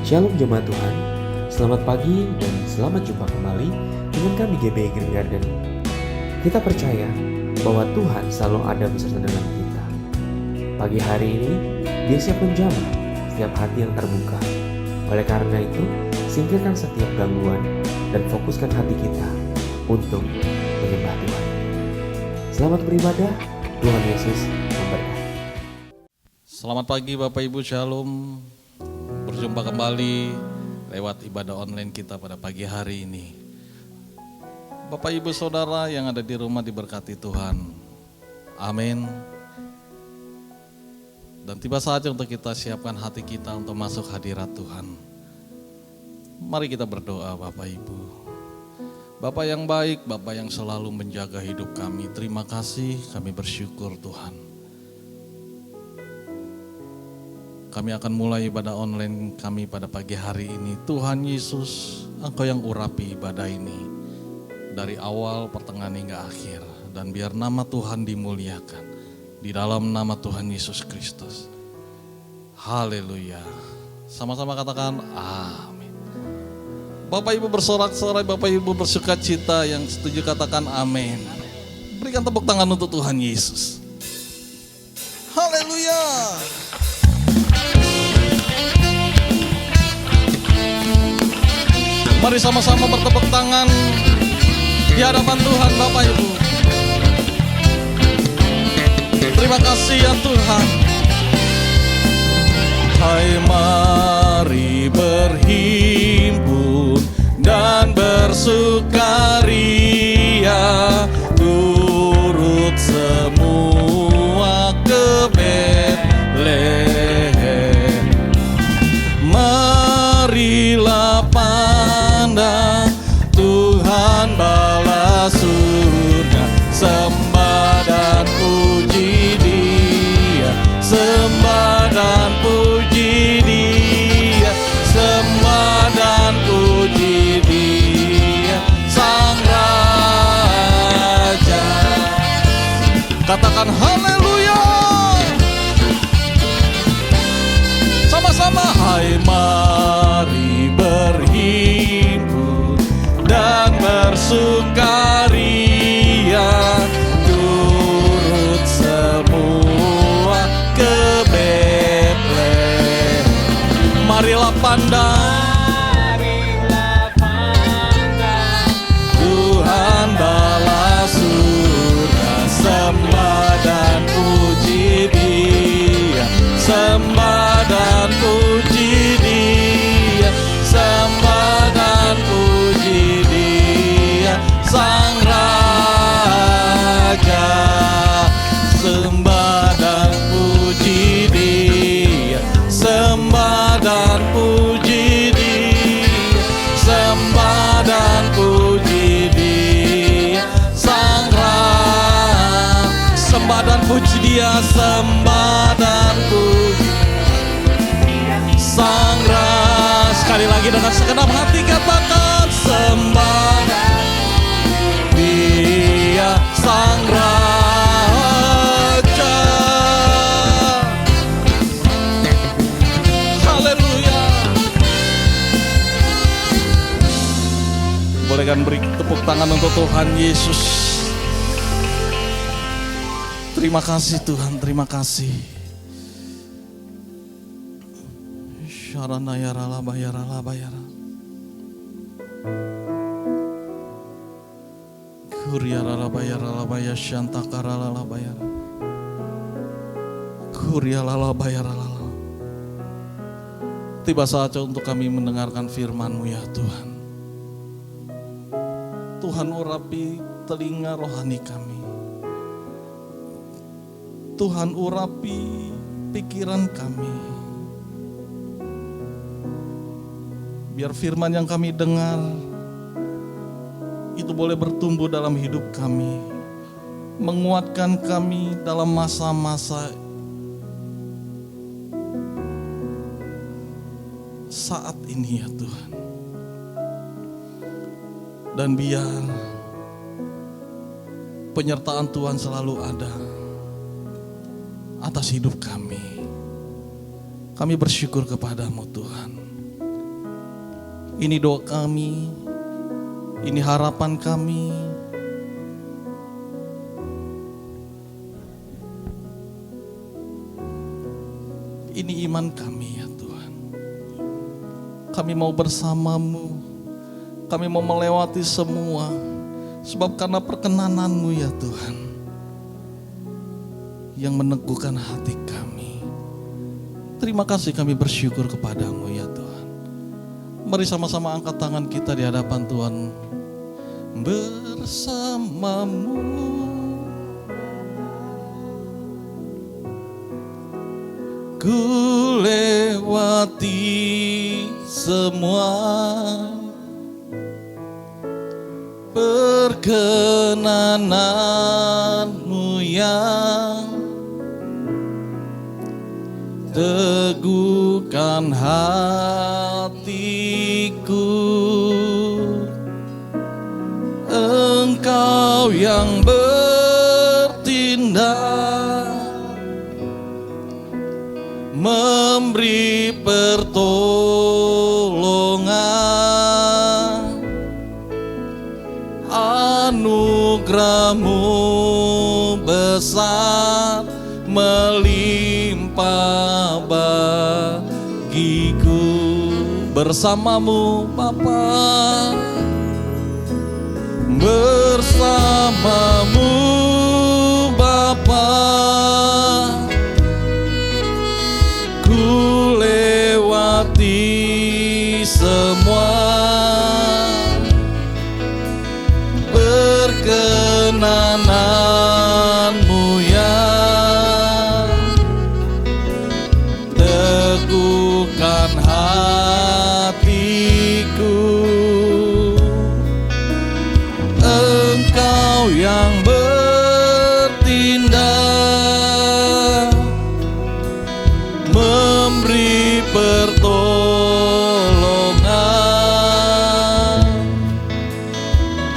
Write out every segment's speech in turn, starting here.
Shalom jemaat Tuhan, selamat pagi dan selamat jumpa kembali dengan kami GBI Green Garden. Kita percaya bahwa Tuhan selalu ada beserta dengan kita. Pagi hari ini, Dia siap menjamah setiap hati yang terbuka. Oleh karena itu, singkirkan setiap gangguan dan fokuskan hati kita untuk menyembah Tuhan. Selamat beribadah, Tuhan Yesus memberkati. Selamat pagi Bapak Ibu, Shalom. Berjumpa kembali lewat ibadah online kita pada pagi hari ini. Bapak Ibu Saudara yang ada di rumah diberkati Tuhan. Amin. Dan tiba saatnya untuk kita siapkan hati kita untuk masuk hadirat Tuhan. Mari kita berdoa Bapak Ibu. Bapak yang baik, Bapak yang selalu menjaga hidup kami, terima kasih, kami bersyukur Tuhan. Kami akan mulai ibadah online kami pada pagi hari ini. Tuhan Yesus, Engkau yang urapi ibadah ini dari awal, pertengahan hingga akhir. Dan biar nama Tuhan dimuliakan di dalam nama Tuhan Yesus Kristus. Haleluya. Sama-sama katakan amin. Bapak Ibu bersorak-sorai, Bapak Ibu bersuka cita, yang setuju katakan amin. Berikan tepuk tangan untuk Tuhan Yesus. Haleluya. Mari sama-sama bertepuk tangan di hadapan Tuhan Bapak Ibu. Terima kasih ya Tuhan. Hai mari berhimpun dan bersukaria, turut semua ke Betlehem. Marilah pandang Tuhan bala surga, sembah dan puji Dia, sembah dan puji Dia, sembah dan puji Dia, Sang Raja. Katakan haleluya. Sama-sama, hai mari berhimpun dan bersukaria, turut semua ke Betlehem. Marilah pandang Tuhan bala surga, sembah dan puji Dia, sembah dan puji Dia, sembah dan puji Dia, Sang Raja. Sembah dan puji Dia, sembah dan puji Dia, sembah dan puji Dia, Sang Raja. Sembah dan puji Dia, sembah dan puji Sang Raja. Sekali lagi dengan segenap hati katakan sembah Dia, Sang Raja. Haleluya. Bolehkan beri tepuk tangan untuk Tuhan Yesus. Terima kasih Tuhan, terima kasih. Syarana yarala bayarala bayara. Kuryarala bayarala bayar shantakarala bayara. Kuryalala bayarala. Tiba saatnya untuk kami mendengarkan firman-Mu ya Tuhan. Tuhan urapi telinga rohani kami. Tuhan urapi pikiran kami. Biar firman yang kami dengar itu boleh bertumbuh dalam hidup kami, menguatkan kami dalam masa-masa saat ini ya Tuhan. Dan biar penyertaan Tuhan selalu ada atas hidup kami. Kami bersyukur kepadamu Tuhan. Ini doa kami, ini harapan kami. Ini iman kami ya Tuhan. Kami mau bersamamu, kami mau melewati semua, sebab karena perkenanan-Mu ya Tuhan, yang meneguhkan hati kami. Terima kasih, kami bersyukur kepadamu ya Tuhan. Mari sama-sama angkat tangan kita di hadapan Tuhan. Bersamamu ku lewati semua perkenanan-Mu yang teguhkan hatiku. Engkau yang bertindak, memberi pertolongan, anugerah-Mu besar melimpah bagiku. Bersamamu Bapa, bersamamu Bapa, ku lewati semua perkenanan-Mu yang teguhkan hatiku. Engkau yang bertindak, memberi pertolongan,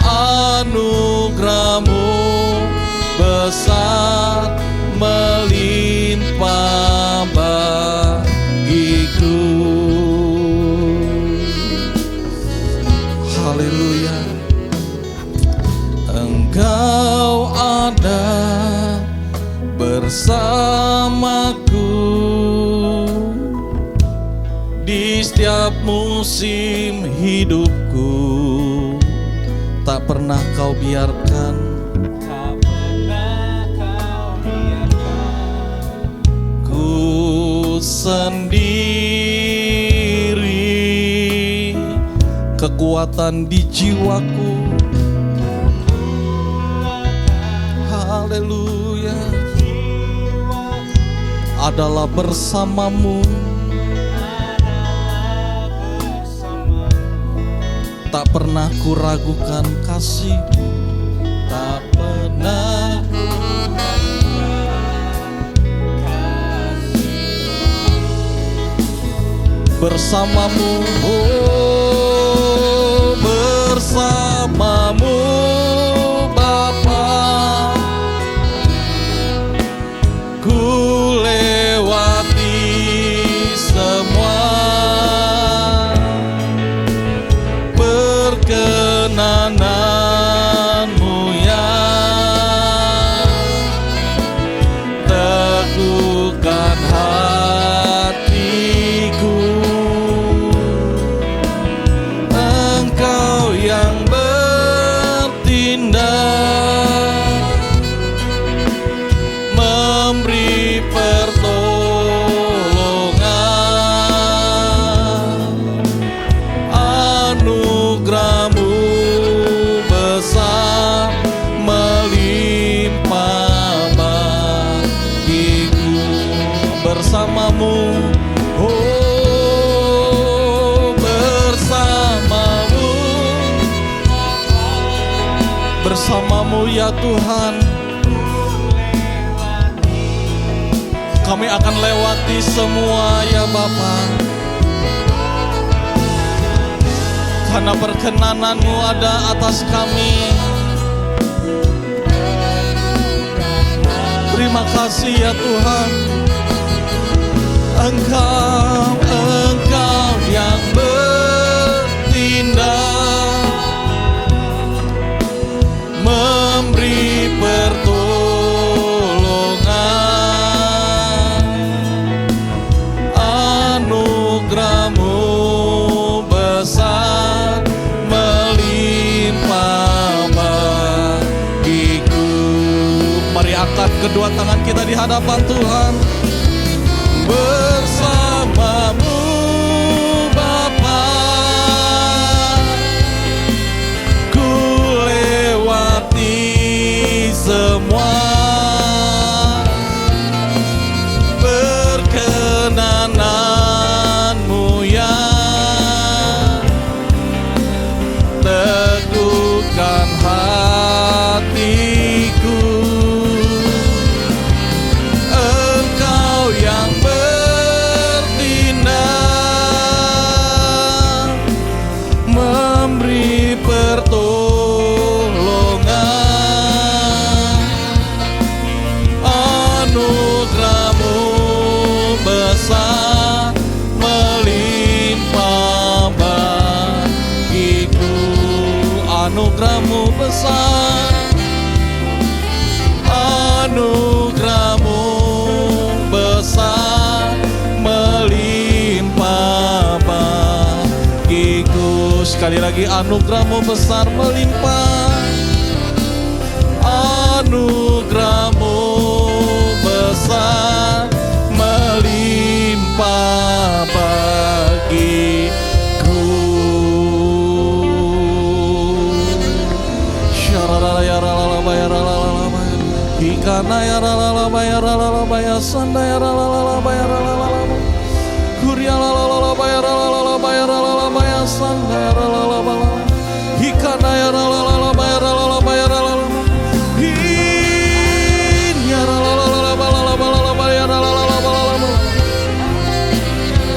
anugerah-Mu besar melimpah bagiku. Haleluya. Engkau ada bersamaku di setiap musim hidupku. Tak pernah Kau biarkan, ku sendiri, kekuatan di jiwaku. Haleluya. Adalah bersamamu. Tak pernah ku ragukan kasih-Mu. Tak pernah bersamamu, oh bersamamu Bapa, ku lewati semua perkenanan-Mu yang teguhkan hatiku. Engkau yang bertindak, memberi pertolongan, anugerah-Mu besar melimpah bagiku. Bersamamu, oh bersamamu, bersamamu ya Tuhan. Kami akan lewati semua ya Bapa, karena perkenanan-Mu ada atas kami. Terima kasih ya Tuhan. Engkau yang bertindak, hadapan Tuhan. Bersamamu Bapa, ku lewati semua. Perkenananmu ya teguhkan hatiku. Engkau yang bertindak, memberi pertolongan. Anugerahmu besar melimpah bagiku. Anugerahmu besar, anugerahmu besar melimpah bagiku. Sekali lagi, anugerahmu besar melimpah, anugerahmu besar melimpah bagiku. Syarara ya ralala ya ralala ikana ya ralala ya ralala ya sanda ya ralala ya ralala kuria ralala ya ralala ya ralala ya sanda ya ralala ikana ya ralala ya ralala ya ralala ya ralala ya ralala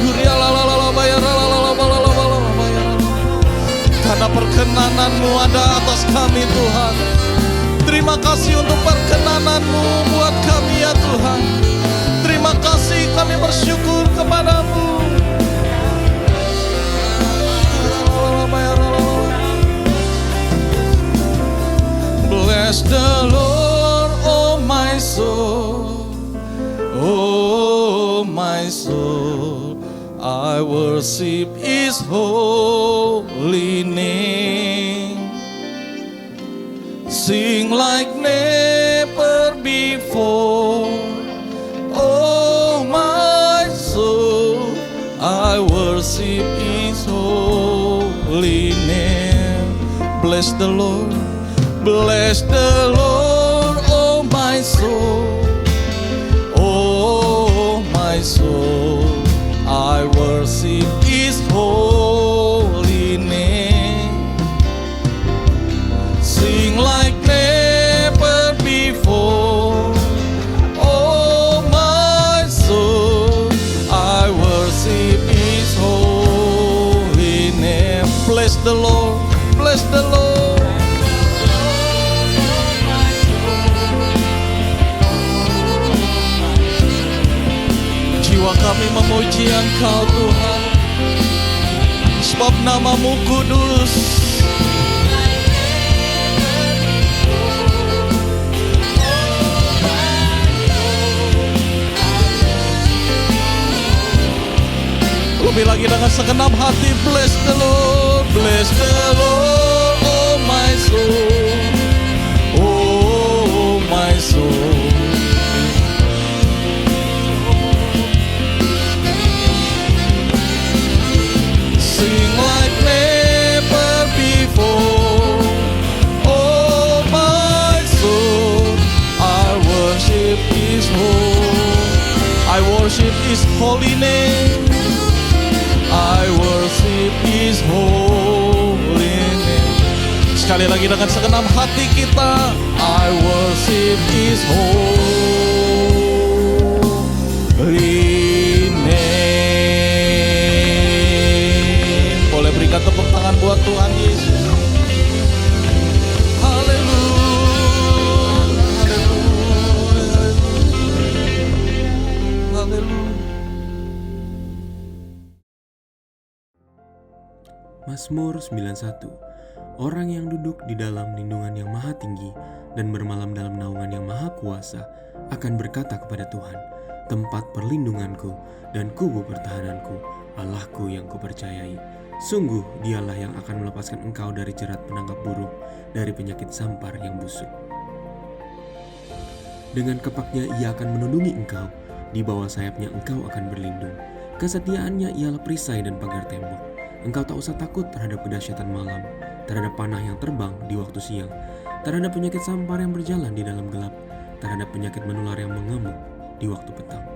kuria ralala ya ralala ya karena perkenananmu ada atas kami Tuhan. Terima kasih untuk perkenananmu buat kami ya Tuhan. Terima kasih, kami bersyukur kepadamu. Bless the Lord, oh my soul, oh my soul. I worship His holy name. Sing like never before, oh my soul. I worship His holy name. Bless the Lord, bless the Lord, oh my soul, oh my soul. I worship His holy name. Sing like never before, oh my soul. I worship His holy name. Bless the Lord, bless the Lord. Jiwa kami memuji Engkau Tuhan, sebab nama-Mu kudus. Lebih lagi dengan segenap hati, bless the Lord, oh my soul, oh my soul. Sing like never before, oh my soul. I worship His holy name. I worship His holy name. Sekali lagi dengan segenap hati kita, I worship His holy name. Boleh berikan tepuk tangan buat Tuhan Yesus. Haleluya, haleluya, haleluya. Mazmur 91. Orang yang duduk di dalam lindungan yang maha tinggi dan bermalam dalam naungan yang maha kuasa akan berkata kepada Tuhan, tempat perlindunganku dan kubu pertahananku, Allahku yang kupercayai. Sungguh Dialah yang akan melepaskan engkau dari jerat penangkap burung, dari penyakit sampar yang busuk. Dengan kepaknya ia akan melindungi engkau, di bawah sayapnya engkau akan berlindung. Kesetiaannya ialah perisai dan pagar tembok. Engkau tak usah takut terhadap kedahsyatan malam, terhadap panah yang terbang di waktu siang, terhadap penyakit sampar yang berjalan di dalam gelap, terhadap penyakit menular yang mengamuk di waktu petang.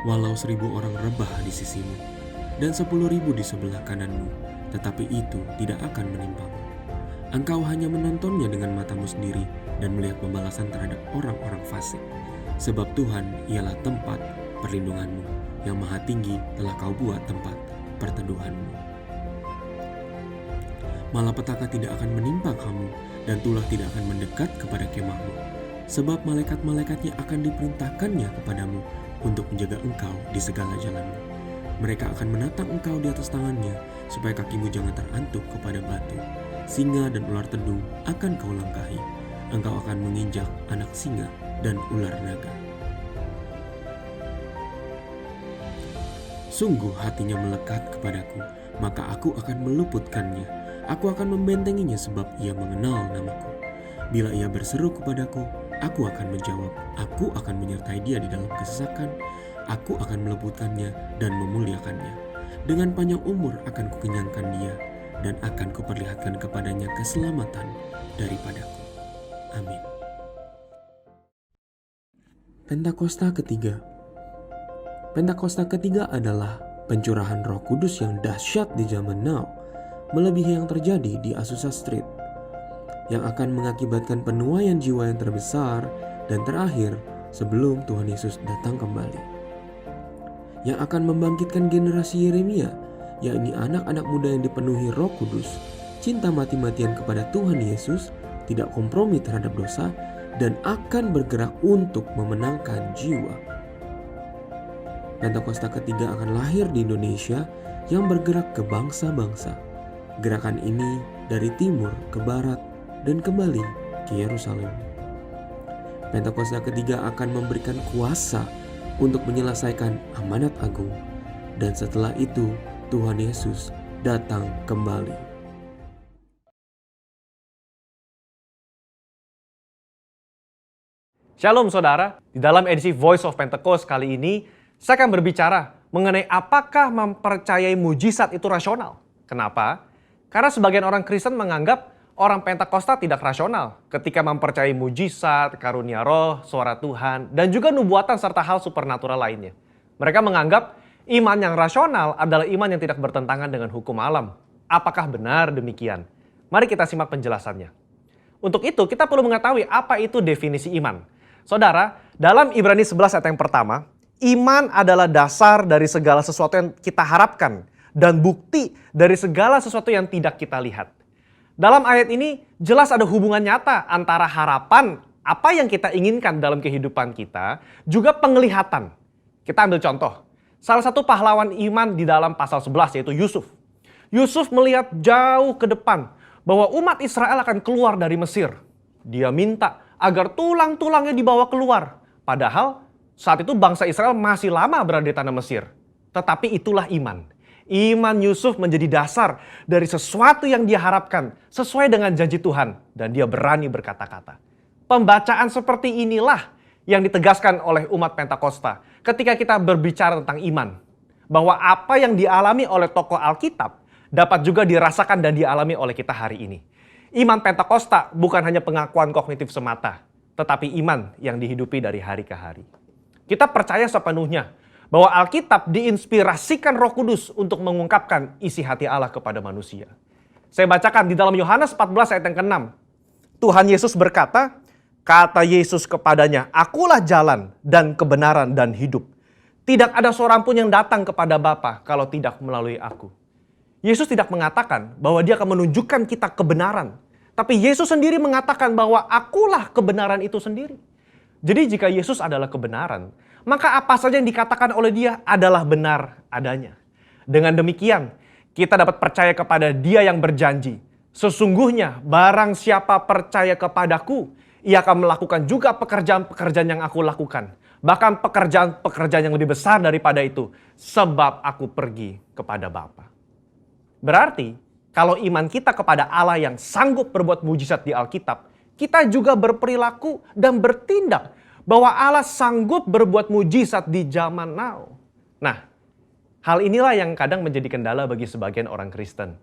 Walau 1.000 orang rebah di sisimu, dan 10.000 di sebelah kananmu, tetapi itu tidak akan menimpamu. Engkau hanya menontonnya dengan matamu sendiri dan melihat pembalasan terhadap orang-orang fasik. Sebab Tuhan ialah tempat perlindunganmu, yang maha tinggi telah kau buat tempat perteduhanmu. Malapetaka tidak akan menimpa kamu, dan tulah tidak akan mendekat kepada kemahmu. Sebab malaikat-malaikatnya akan diperintahkannya kepadamu untuk menjaga engkau di segala jalanmu. Mereka akan menatang engkau di atas tangannya, supaya kakimu jangan terantuk kepada batu. Singa dan ular tedung akan kau langkahi. Engkau akan menginjak anak singa dan ular naga. Sungguh hatinya melekat kepadaku, maka aku akan meluputkannya. Aku akan membentenginya sebab ia mengenal namaku. Bila ia berseru kepadaku, aku akan menjawab. Aku akan menyertai dia di dalam kesesakan. Aku akan meluputkannya dan memuliakannya. Dengan panjang umur akan kukenyangkan dia, dan akan kuperlihatkan kepadanya keselamatan daripadaku. Amin. Pentakosta ketiga. Pentakosta ketiga adalah pencurahan Roh Kudus yang dahsyat di zaman now, melebihi yang terjadi di Azusa Street, yang akan mengakibatkan penuaian jiwa yang terbesar dan terakhir sebelum Tuhan Yesus datang kembali, yang akan membangkitkan generasi Yeremia, yakni anak-anak muda yang dipenuhi Roh Kudus, cinta mati-matian kepada Tuhan Yesus, tidak kompromi terhadap dosa, dan akan bergerak untuk memenangkan jiwa. Pentakosta ketiga akan lahir di Indonesia yang bergerak ke bangsa-bangsa. Gerakan ini dari timur ke barat dan kembali ke Yerusalem. Pentakosta ketiga akan memberikan kuasa untuk menyelesaikan amanat agung, dan setelah itu Tuhan Yesus datang kembali. Shalom saudara, di dalam edisi Voice of Pentecost kali ini, saya akan berbicara mengenai apakah mempercayai mujizat itu rasional. Kenapa? Karena sebagian orang Kristen menganggap orang Pentakosta tidak rasional ketika mempercayai mujizat, karunia roh, suara Tuhan, dan juga nubuatan serta hal supernatural lainnya. Mereka menganggap iman yang rasional adalah iman yang tidak bertentangan dengan hukum alam. Apakah benar demikian? Mari kita simak penjelasannya. Untuk itu, kita perlu mengetahui apa itu definisi iman. Saudara, dalam Ibrani 11 ayat yang pertama, iman adalah dasar dari segala sesuatu yang kita harapkan dan bukti dari segala sesuatu yang tidak kita lihat. Dalam ayat ini jelas ada hubungan nyata antara harapan, apa yang kita inginkan dalam kehidupan kita, juga penglihatan. Kita ambil contoh. Salah satu pahlawan iman di dalam pasal 11 yaitu Yusuf. Yusuf melihat jauh ke depan bahwa umat Israel akan keluar dari Mesir. Dia minta agar tulang-tulangnya dibawa keluar. Padahal saat itu bangsa Israel masih lama berada di tanah Mesir. Tetapi itulah iman. Iman Yusuf menjadi dasar dari sesuatu yang dia harapkan sesuai dengan janji Tuhan. Dan dia berani berkata-kata. Pembacaan seperti inilah yang ditegaskan oleh umat Pentakosta ketika kita berbicara tentang iman. Bahwa apa yang dialami oleh tokoh Alkitab dapat juga dirasakan dan dialami oleh kita hari ini. Iman Pentakosta bukan hanya pengakuan kognitif semata, tetapi iman yang dihidupi dari hari ke hari. Kita percaya sepenuhnya bahwa Alkitab diinspirasikan Roh Kudus untuk mengungkapkan isi hati Allah kepada manusia. Saya bacakan di dalam Yohanes 14 ayat yang ke-6. Tuhan Yesus berkata, kata Yesus kepadanya, akulah jalan dan kebenaran dan hidup. Tidak ada seorang pun yang datang kepada Bapa kalau tidak melalui aku. Yesus tidak mengatakan bahwa dia akan menunjukkan kita kebenaran. Tapi Yesus sendiri mengatakan bahwa akulah kebenaran itu sendiri. Jadi jika Yesus adalah kebenaran, maka apa saja yang dikatakan oleh dia adalah benar adanya. Dengan demikian, kita dapat percaya kepada dia yang berjanji. Sesungguhnya barang siapa percaya kepadaku, ia akan melakukan juga pekerjaan-pekerjaan yang aku lakukan. Bahkan pekerjaan-pekerjaan yang lebih besar daripada itu. Sebab aku pergi kepada Bapa. Berarti, kalau iman kita kepada Allah yang sanggup berbuat mujizat di Alkitab, kita juga berperilaku dan bertindak bahwa Allah sanggup berbuat mujizat di zaman now. Nah, hal inilah yang kadang menjadi kendala bagi sebagian orang Kristen.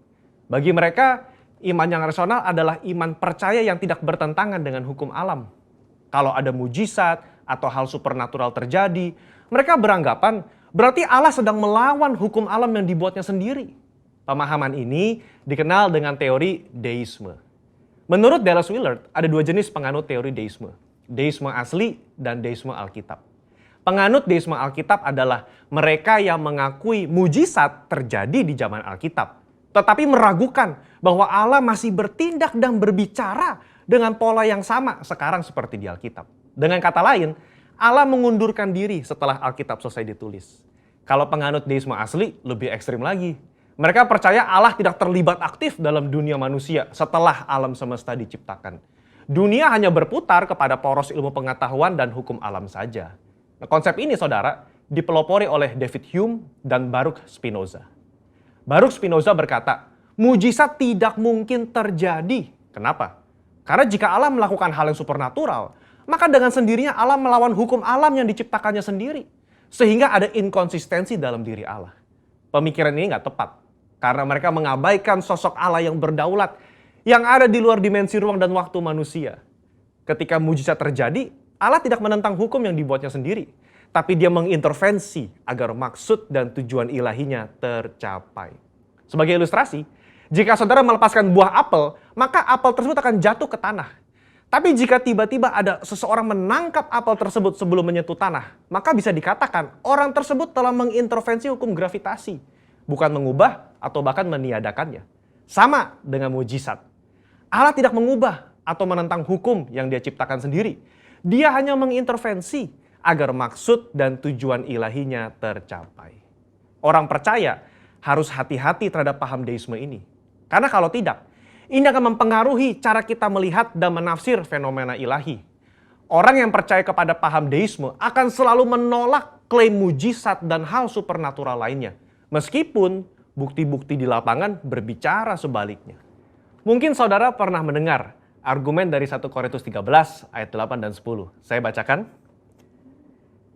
Bagi mereka, iman yang rasional adalah iman percaya yang tidak bertentangan dengan hukum alam. Kalau ada mujizat atau hal supernatural terjadi, mereka beranggapan berarti Allah sedang melawan hukum alam yang dibuatnya sendiri. Pemahaman ini dikenal dengan teori deisme. Menurut Dallas Willard, ada dua jenis penganut teori deisme. Deisme asli dan deisme Alkitab. Penganut deisme Alkitab adalah mereka yang mengakui mujizat terjadi di zaman Alkitab, tetapi meragukan bahwa Allah masih bertindak dan berbicara dengan pola yang sama sekarang seperti di Alkitab. Dengan kata lain, Allah mengundurkan diri setelah Alkitab selesai ditulis. Kalau penganut deisme asli, lebih ekstrim lagi. Mereka percaya Allah tidak terlibat aktif dalam dunia manusia setelah alam semesta diciptakan. Dunia hanya berputar kepada poros ilmu pengetahuan dan hukum alam saja. Nah, konsep ini, saudara, dipelopori oleh David Hume dan Baruch Spinoza. Baruch Spinoza berkata, mujizat tidak mungkin terjadi. Kenapa? Karena jika Allah melakukan hal yang supernatural, maka dengan sendirinya Allah melawan hukum alam yang diciptakannya sendiri. Sehingga ada inkonsistensi dalam diri Allah. Pemikiran ini nggak tepat. Karena mereka mengabaikan sosok Allah yang berdaulat, yang ada di luar dimensi ruang dan waktu manusia. Ketika mujizat terjadi, Allah tidak menentang hukum yang dibuatnya sendiri. Tapi dia mengintervensi agar maksud dan tujuan ilahinya tercapai. Sebagai ilustrasi, jika saudara melepaskan buah apel, maka apel tersebut akan jatuh ke tanah. Tapi jika tiba-tiba ada seseorang menangkap apel tersebut sebelum menyentuh tanah, maka bisa dikatakan orang tersebut telah mengintervensi hukum gravitasi, bukan mengubah atau bahkan meniadakannya. Sama dengan mujizat. Allah tidak mengubah atau menentang hukum yang dia ciptakan sendiri. Dia hanya mengintervensi agar maksud dan tujuan ilahinya tercapai. Orang percaya harus hati-hati terhadap paham deisme ini. Karena kalau tidak, ini akan mempengaruhi cara kita melihat dan menafsir fenomena ilahi. Orang yang percaya kepada paham deisme akan selalu menolak klaim mujizat dan hal supernatural lainnya. Meskipun bukti-bukti di lapangan berbicara sebaliknya. Mungkin saudara pernah mendengar argumen dari 1 Korintus 13 ayat 8 dan 10. Saya bacakan.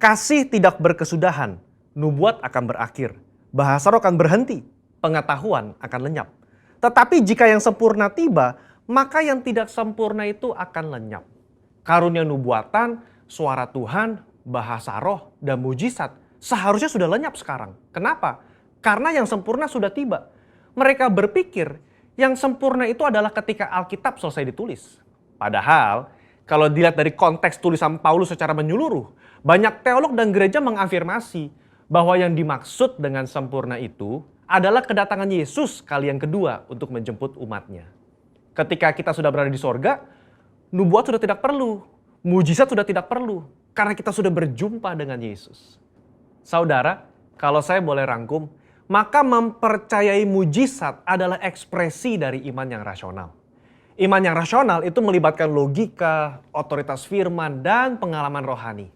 Kasih tidak berkesudahan, nubuat akan berakhir, bahasa roh akan berhenti, pengetahuan akan lenyap. Tetapi jika yang sempurna tiba, maka yang tidak sempurna itu akan lenyap. Karunia nubuatan, suara Tuhan, bahasa roh, dan mujizat seharusnya sudah lenyap sekarang. Kenapa? Karena yang sempurna sudah tiba. Mereka berpikir yang sempurna itu adalah ketika Alkitab selesai ditulis. Padahal, kalau dilihat dari konteks tulisan Paulus secara menyeluruh, banyak teolog dan gereja mengafirmasi bahwa yang dimaksud dengan sempurna itu adalah kedatangan Yesus kali yang kedua untuk menjemput umatnya. Ketika kita sudah berada di sorga, nubuat sudah tidak perlu, mujizat sudah tidak perlu, karena kita sudah berjumpa dengan Yesus. Saudara, kalau saya boleh rangkum, maka mempercayai mujizat adalah ekspresi dari iman yang rasional. Iman yang rasional itu melibatkan logika, otoritas firman, dan pengalaman rohani.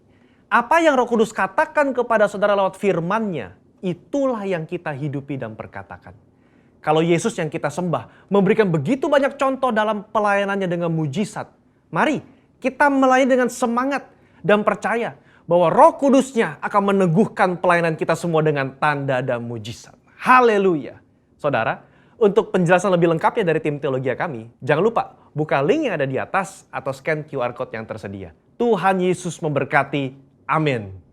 Apa yang Roh Kudus katakan kepada saudara lewat firman-Nya, itulah yang kita hidupi dan perkatakan. Kalau Yesus yang kita sembah memberikan begitu banyak contoh dalam pelayanannya dengan mujizat, mari kita melayani dengan semangat dan percaya bahwa Roh Kudus-Nya akan meneguhkan pelayanan kita semua dengan tanda dan mujizat. Haleluya. Saudara, untuk penjelasan lebih lengkapnya dari tim teologia kami, jangan lupa buka link yang ada di atas atau scan QR Code yang tersedia. Tuhan Yesus memberkati. Amin.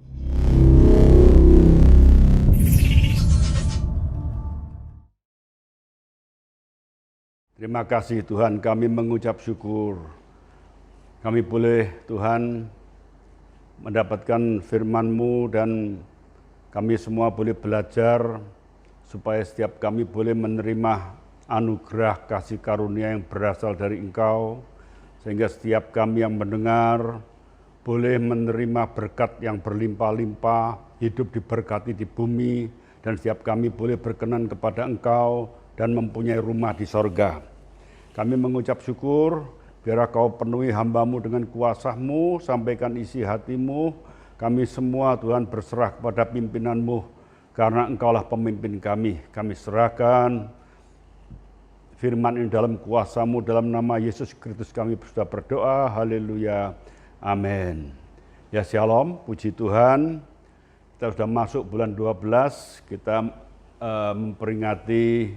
Terima kasih Tuhan, kami mengucap syukur. Kami boleh Tuhan mendapatkan firman-Mu dan kami semua boleh belajar supaya setiap kami boleh menerima anugerah kasih karunia yang berasal dari Engkau, sehingga setiap kami yang mendengar boleh menerima berkat yang berlimpah-limpah, hidup diberkati di bumi, dan setiap kami boleh berkenan kepada Engkau dan mempunyai rumah di sorga. Kami mengucap syukur, biarlah Kau penuhi hamba-Mu dengan kuasa-Mu, sampaikan isi hati-Mu. Kami semua Tuhan berserah kepada pimpinan-Mu, karena Engkaulah pemimpin kami. Kami serahkan firman ini dalam kuasa-Mu, dalam nama Yesus Kristus kami sudah berdoa, haleluya, amin. Ya shalom, puji Tuhan, kita sudah masuk bulan 12, kita memperingati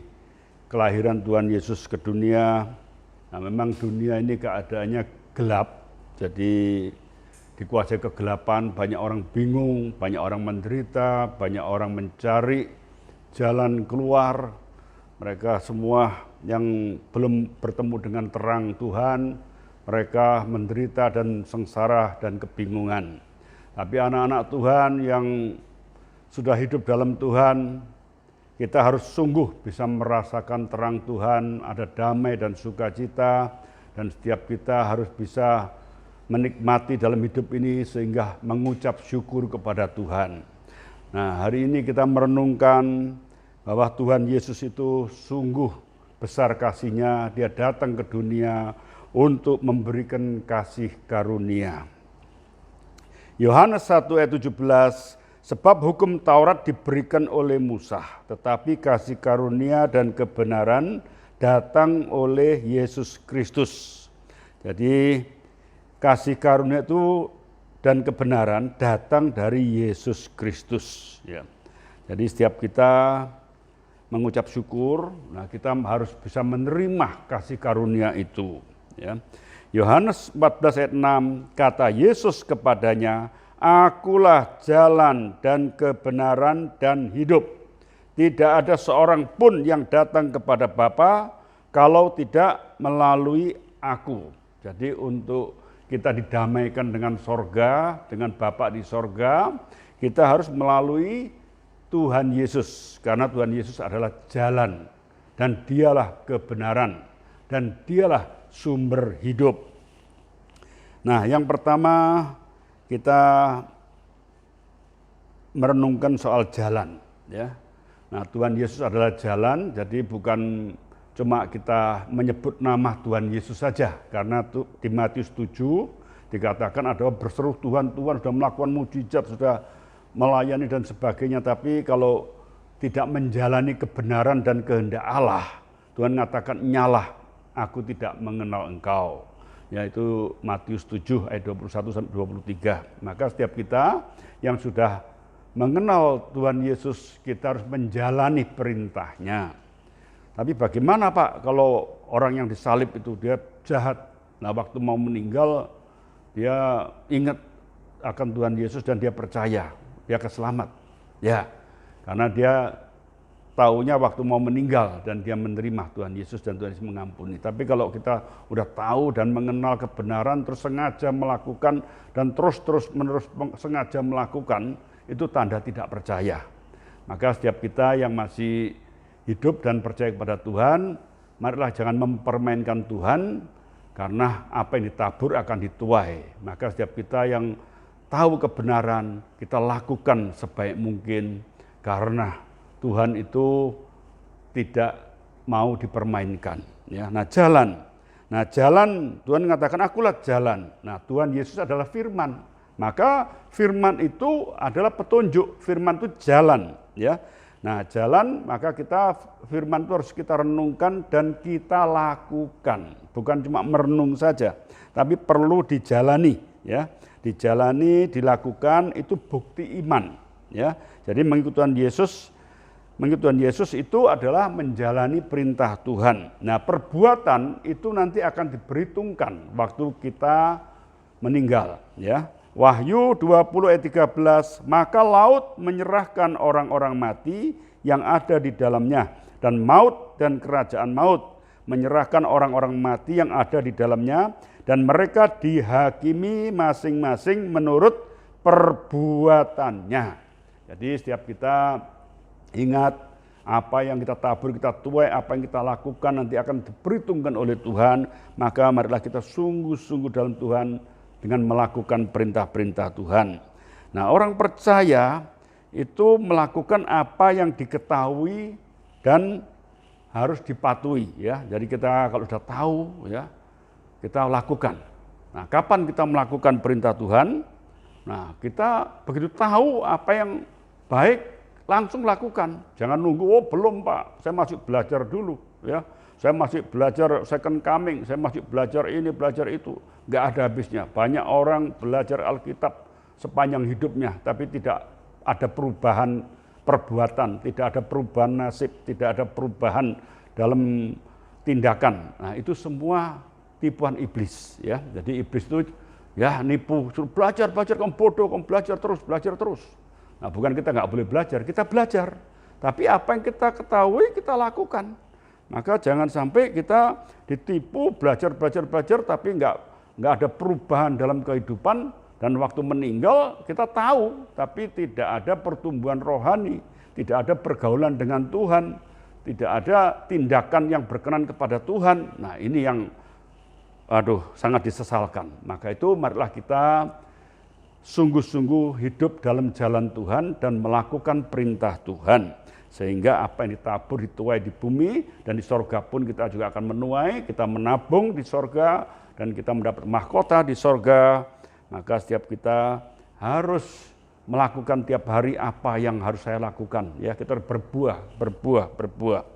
kelahiran Tuhan Yesus ke dunia. Nah memang dunia ini keadaannya gelap, jadi dikuasai kegelapan, banyak orang bingung, banyak orang menderita, banyak orang mencari jalan keluar. Mereka semua yang belum bertemu dengan terang Tuhan, mereka menderita dan sengsara dan kebingungan. Tapi anak-anak Tuhan yang sudah hidup dalam Tuhan, kita harus sungguh bisa merasakan terang Tuhan, ada damai dan sukacita, dan setiap kita harus bisa menikmati dalam hidup ini sehingga mengucap syukur kepada Tuhan. Nah, hari ini kita merenungkan bahwa Tuhan Yesus itu sungguh besar kasih-Nya, Dia datang ke dunia untuk memberikan kasih karunia. Yohanes 1 ayat 17, sebab hukum Taurat diberikan oleh Musa, tetapi kasih karunia dan kebenaran datang oleh Yesus Kristus. Jadi kasih karunia itu dan kebenaran datang dari Yesus Kristus. Ya. Jadi setiap kita mengucap syukur, nah kita harus bisa menerima kasih karunia itu. Ya. Yohanes 14 ayat 6, kata Yesus kepadanya, Akulah jalan dan kebenaran dan hidup. Tidak ada seorang pun yang datang kepada Bapa kalau tidak melalui aku. Jadi untuk kita didamaikan dengan sorga, dengan Bapa di sorga, kita harus melalui Tuhan Yesus. Karena Tuhan Yesus adalah jalan, dan Dialah kebenaran, dan Dialah sumber hidup. Nah, yang pertama kita merenungkan soal jalan. Ya. Nah, Tuhan Yesus adalah jalan, jadi bukan cuma kita menyebut nama Tuhan Yesus saja, karena di Matius 7 dikatakan ada berseru Tuhan, Tuhan sudah melakukan mujizat, sudah melayani dan sebagainya, tapi kalau tidak menjalani kebenaran dan kehendak Allah, Tuhan mengatakan nyalah, aku tidak mengenal engkau. Yaitu Matius 7 ayat 21 sampai 23. Maka setiap kita yang sudah mengenal Tuhan Yesus, kita harus menjalani perintahnya. Tapi bagaimana Pak kalau orang yang disalib itu dia jahat, nah waktu mau meninggal dia ingat akan Tuhan Yesus dan dia percaya, dia keselamat. Ya, karena dia taunya waktu mau meninggal dan dia menerima Tuhan Yesus dan Tuhan Yesus mengampuni. Tapi kalau kita udah tahu dan mengenal kebenaran terus sengaja melakukan dan terus-menerus sengaja melakukan, itu tanda tidak percaya. Maka setiap kita yang masih hidup dan percaya kepada Tuhan, marilah jangan mempermainkan Tuhan, karena apa yang ditabur akan dituai. Maka setiap kita yang tahu kebenaran, kita lakukan sebaik mungkin, karena Tuhan itu tidak mau dipermainkan. Ya, nah jalan Tuhan mengatakan akulah jalan. Nah Tuhan Yesus adalah firman, maka firman itu adalah petunjuk, firman itu jalan. Ya. Nah jalan, maka kita firman itu harus kita renungkan dan kita lakukan. Bukan cuma merenung saja, tapi perlu dijalani. Ya. Dijalani, dilakukan, itu bukti iman. Ya. Jadi mengikuti Tuhan Yesus itu adalah menjalani perintah Tuhan. Nah perbuatan itu nanti akan diperhitungkan waktu kita meninggal. Ya. Wahyu 20 ayat 13, maka laut menyerahkan orang-orang mati yang ada di dalamnya, dan maut dan kerajaan maut menyerahkan orang-orang mati yang ada di dalamnya, dan mereka dihakimi masing-masing menurut perbuatannya. Jadi setiap kita ingat apa yang kita tabur, kita tuai, apa yang kita lakukan nanti akan diperhitungkan oleh Tuhan. Maka marilah kita sungguh-sungguh dalam Tuhan dengan melakukan perintah-perintah Tuhan. Nah, orang percaya itu melakukan apa yang diketahui dan harus dipatuhi. Ya, jadi kita kalau sudah tahu, ya kita lakukan. Nah, kapan kita melakukan perintah Tuhan? Nah, kita begitu tahu apa yang baik, langsung lakukan. Jangan nunggu, oh belum Pak, saya masih belajar dulu. Ya, saya masih belajar second coming, saya masih belajar ini, belajar itu. Nggak ada habisnya. Banyak orang belajar Alkitab sepanjang hidupnya, tapi tidak ada perubahan perbuatan, tidak ada perubahan nasib, tidak ada perubahan dalam tindakan. Nah, itu semua tipuan iblis, ya. Jadi iblis itu ya nipu, suruh belajar, kamu bodoh, kamu belajar terus. Nah, bukan kita nggak boleh belajar, kita belajar. Tapi apa yang kita ketahui, kita lakukan. Maka jangan sampai kita ditipu, belajar, tapi nggak ada perubahan dalam kehidupan, dan waktu meninggal kita tahu, tapi tidak ada pertumbuhan rohani, tidak ada pergaulan dengan Tuhan, tidak ada tindakan yang berkenan kepada Tuhan. Nah, ini yang sangat disesalkan. Maka itu marilah kita sungguh-sungguh hidup dalam jalan Tuhan dan melakukan perintah Tuhan. Sehingga apa yang ditabur dituai di bumi, dan di sorga pun kita juga akan menuai, kita menabung di sorga, dan kita mendapat mahkota di sorga. Maka setiap kita harus melakukan tiap hari apa yang harus saya lakukan. Ya, kita berbuah.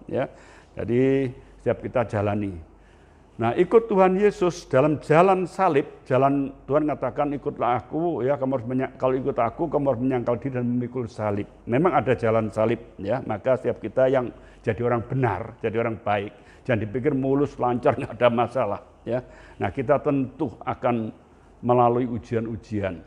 Ya, jadi setiap kita jalani. Nah, ikut Tuhan Yesus dalam jalan salib, jalan Tuhan katakan ikutlah aku, ya kalau ikut aku kamu harus menyangkal diri dan memikul salib. Memang ada jalan salib, ya. Maka setiap kita yang jadi orang benar, jadi orang baik, jangan dipikir mulus lancar nggak ada masalah, ya. Nah, kita tentu akan melalui ujian-ujian.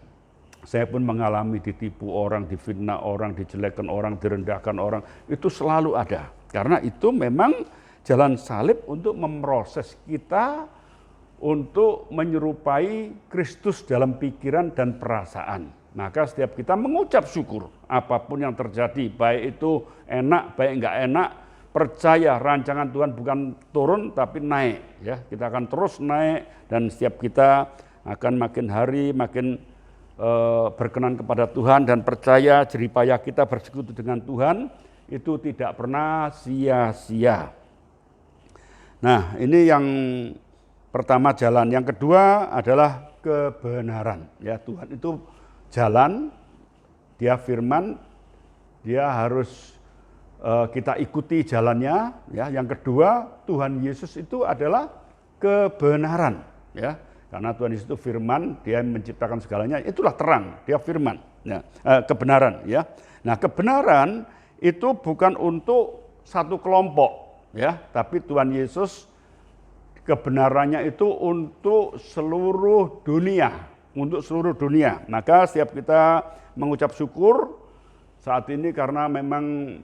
Saya pun mengalami ditipu orang, difitnah orang, dijelekkan orang, direndahkan orang, itu selalu ada. Karena itu memang jalan salib untuk memproses kita untuk menyerupai Kristus dalam pikiran dan perasaan. Maka setiap kita mengucap syukur apapun yang terjadi, baik itu enak, baik enggak enak, percaya rancangan Tuhan bukan turun tapi naik, ya. Kita akan terus naik, dan setiap kita akan makin hari makin berkenan kepada Tuhan, dan percaya jeripayah kita bersekutu dengan Tuhan itu tidak pernah sia-sia. Nah, ini yang pertama jalan. Yang kedua adalah kebenaran. Ya, Tuhan itu jalan, Dia firman, Dia harus kita ikuti jalannya. Ya, yang kedua, Tuhan Yesus itu adalah kebenaran. Ya, karena Tuhan Yesus itu firman, Dia menciptakan segalanya. Itulah terang, Dia firman. Ya, kebenaran. Ya, nah kebenaran itu bukan untuk satu kelompok. Ya, tapi Tuhan Yesus kebenarannya itu untuk seluruh dunia, Maka setiap kita mengucap syukur saat ini karena memang